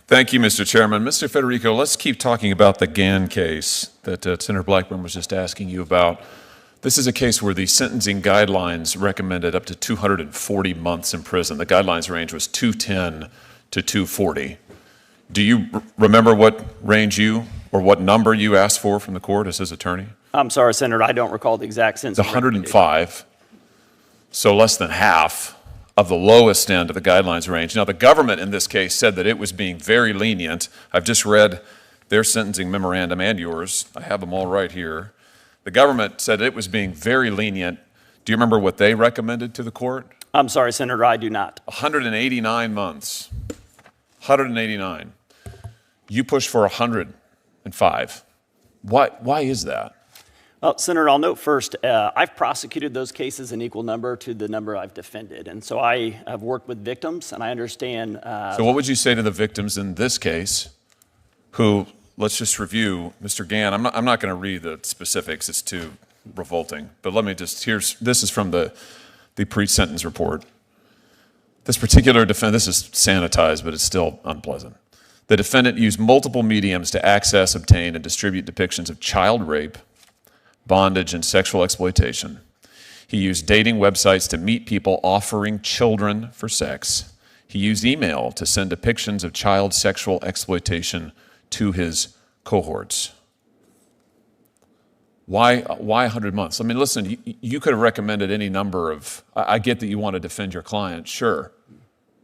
Thank you, Mr. Chairman. Mr. Federico, let's keep talking about the Gann case that Senator Blackburn was just asking you about. This is a case where the sentencing guidelines recommended up to 240 months in prison. The guidelines range was 210 to 240. Do you remember what range you or what number you asked for from the court as his attorney? I'm sorry, Senator, I don't recall the exact sentence. It's 105, so less than half of the lowest end of the guidelines range. Now, the government in this case said that it was being very lenient. I've just read their sentencing memorandum and yours. I have them all right here. The government said it was being very lenient. Do you remember what they recommended to the court? I'm sorry, Senator, I do not. 189 months. 189. You pushed for 105. Why is that? Well, Senator, I'll note first, I've prosecuted those cases in equal number to the number I've defended. And so I have worked with victims, and I understand. So what would you say to the victims in this case who, let's just review, Mr. Gann, I'm not going to read the specifics, it's too revolting. But let me just, this is from the pre-sentence report. This particular defendant, this is sanitized, but it's still unpleasant. The defendant used multiple mediums to access, obtain, and distribute depictions of child rape, bondage, and sexual exploitation. He used dating websites to meet people offering children for sex. He used email to send depictions of child sexual exploitation to his cohorts. Why 100 months? I mean, listen, you could have recommended any number of, I get that you want to defend your client, sure,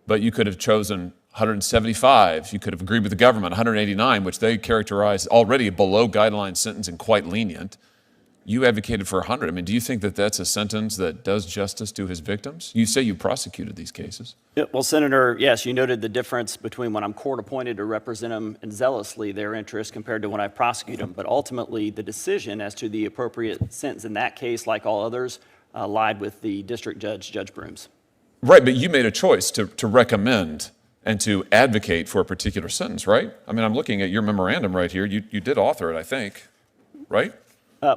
but you could have chosen 175. You could have agreed with the government, 189, which they characterize already below guideline sentence and quite lenient. You advocated for 100. I mean, do you think that that's a sentence that does justice to his victims? You say you prosecuted these cases. Yeah, well, Senator, yes, you noted the difference between when I'm court appointed to represent them and zealously their interests compared to when I prosecute them. But ultimately, the decision as to the appropriate sentence in that case, like all others, lied with the district judge, Judge Brooms. Right, but you made a choice to recommend and to advocate for a particular sentence, right? I mean, I'm looking at your memorandum right here. You did author it, I think, right?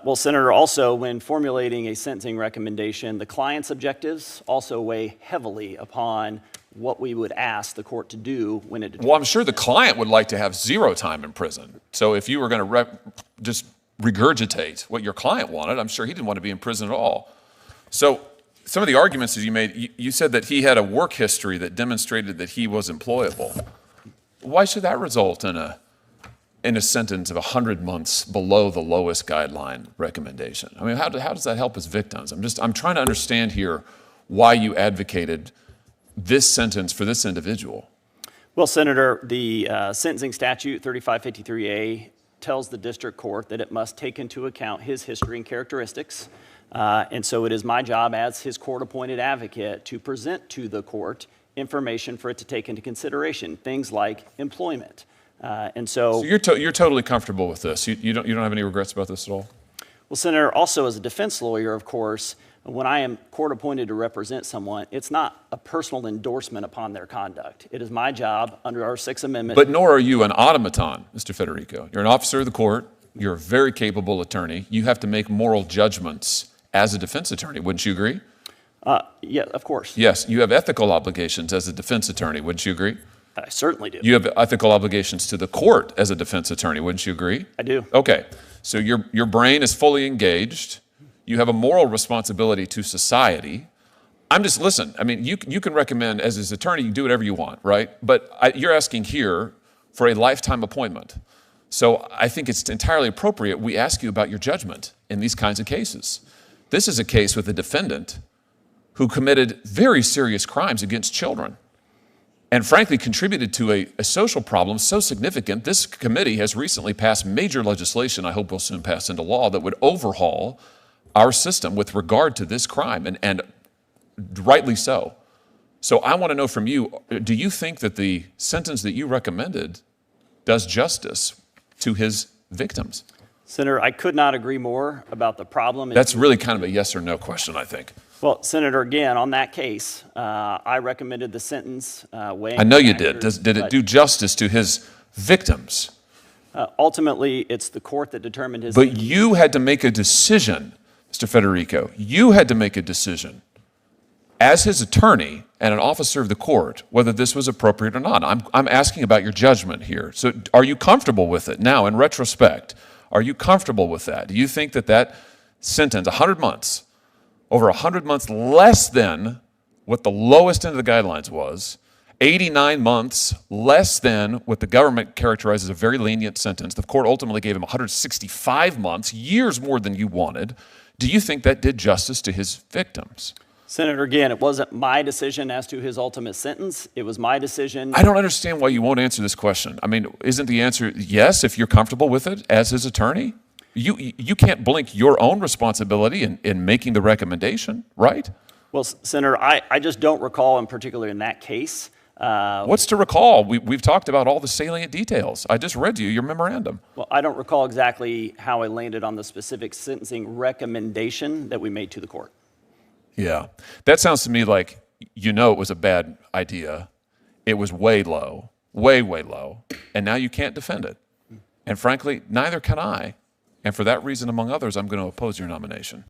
Well, Senator, also when formulating a sentencing recommendation, the client's objectives also weigh heavily upon what we would ask the court to do when it determines. Well, I'm sure the client would like to have 0 time in prison. So if you were going to just regurgitate what your client wanted, I'm sure he didn't want to be in prison at all. So some of the arguments that you made, you said that he had a work history that demonstrated that he was employable. Why should that result in a sentence of 100 months below the lowest guideline recommendation? I mean, how does that help his victims? I'm trying to understand here why you advocated this sentence for this individual. Well, Senator, the sentencing statute 3553A tells the district court that it must take into account his history and characteristics. And so it is my job as his court-appointed advocate to present to the court information for it to take into consideration, things like employment. So you're totally comfortable with this. You don't have any regrets about this at all? Well, Senator, also as a defense lawyer, of course, when I am court appointed to represent someone, it's not a personal endorsement upon their conduct. It is my job under our Sixth Amendment. But nor are you an automaton, Mr. Federico. You're an officer of the court. You're a very capable attorney. You have to make moral judgments as a defense attorney. Wouldn't you agree? Yeah, of course. Yes, you have ethical obligations as a defense attorney. Wouldn't you agree? I certainly do. You have ethical obligations to the court as a defense attorney. Wouldn't you agree? I do. Okay. So your brain is fully engaged. You have a moral responsibility to society. Listen, I mean, you can recommend as his attorney, you do whatever you want, right? But you're asking here for a lifetime appointment. So I think it's entirely appropriate we ask you about your judgment in these kinds of cases. This is a case with a defendant who committed very serious crimes against children and frankly contributed to a social problem so significant. This committee has recently passed major legislation, I hope will soon pass into law, that would overhaul our system with regard to this crime, and rightly so. So I want to know from you, do you think that the sentence that you recommended does justice to his victims? Senator, I could not agree more about the problem. That's really kind of a yes or no question, I think. Well, Senator, again, on that case, I recommended the sentence weighing. I know you did. Did it do justice to his victims? Ultimately, it's the court that determined his. But you had to make a decision, Mr. Federico. You had to make a decision as his attorney and an officer of the court whether this was appropriate or not. I'm asking about your judgment here. So are you comfortable with it now in retrospect? Are you comfortable with that? Do you think that that sentence, 100 months, over 100 months less than what the lowest end of the guidelines was, 89 months less than what the government characterized as a very lenient sentence. The court ultimately gave him 165 months, years more than you wanted. Do you think that did justice to his victims? Senator, again, it wasn't my decision as to his ultimate sentence. It was my decision. I don't understand why you won't answer this question. I mean, isn't the answer yes if you're comfortable with it as his attorney? You can't blink your own responsibility in making the recommendation, right? Well, Senator, I just don't recall, in particular in that case. What's to recall? We've talked about all the salient details. I just read you your memorandum. Well, I don't recall exactly how I landed on the specific sentencing recommendation that we made to the court. Yeah. That sounds to me like you know it was a bad idea. It was way low, way, way low, and now you can't defend it. And frankly, neither can I. And for that reason, among others, I'm going to oppose your nomination.